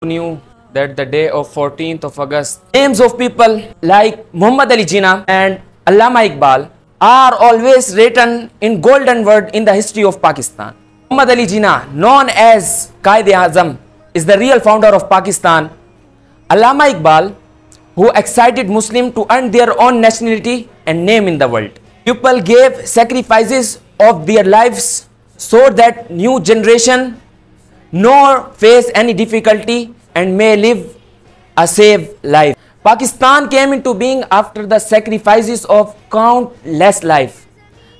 Knew that the day of 14th of August, names of people like Muhammad Ali Jinnah and Allama Iqbal are always written in golden word in the history of Pakistan. Muhammad Ali Jinnah, known as Qaid-e-Azam, is the real founder of Pakistan. Allama Iqbal, who excited Muslims to earn their own nationality and name in the world. People gave sacrifices of their lives so that new generation nor face any difficulty and may live a safe life. Pakistan came into being after the sacrifices of countless lives.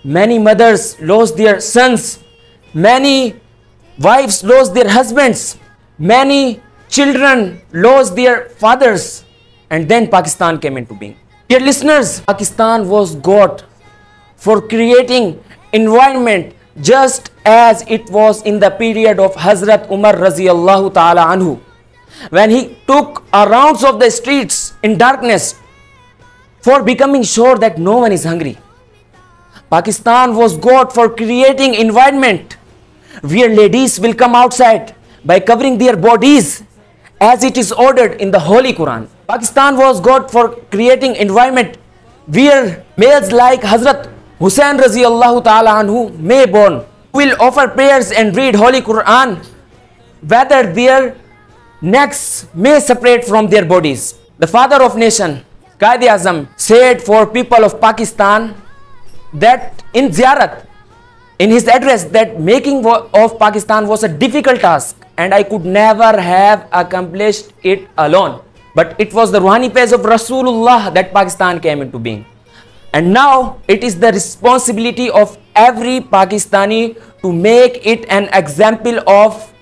Many mothers lost their sons, many wives lost their husbands, many children lost their fathers, and then Pakistan came into being. Dear listeners, Pakistan was God for creating environment just as it was in the period of Hazrat Umar Raziyallahu Ta'ala Anhu, when he took a rounds of the streets in darkness for becoming sure that no one is hungry. Pakistan was God for creating environment where ladies will come outside by covering their bodies as it is ordered in the Holy Quran. Pakistan was God for creating environment where males like Hazrat Hussain Raziyallahu Ta'ala Anhu may born, will offer prayers and read Holy Quran, whether their necks may separate from their bodies. The father of nation, Qaid-e-Azam, said for people of Pakistan that in Ziyarat, in his address, that making of Pakistan was a difficult task and I could never have accomplished it alone. But it was the Ruhani pace of Rasulullah that Pakistan came into being. And now it is the responsibility of every Pakistani to make it an example of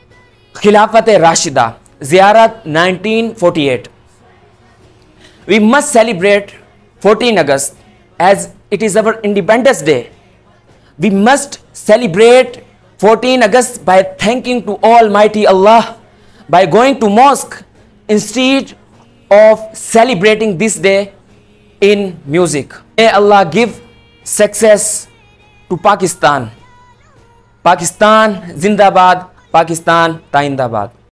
Khilafat-e-Rashida, Ziyarat 1948. We must celebrate 14 August as it is our Independence Day. We must celebrate 14 August by thanking to Almighty Allah, by going to mosque instead of celebrating this day in music. May Allah give success to Pakistan. Pakistan Zindabad, Pakistan Taindabad.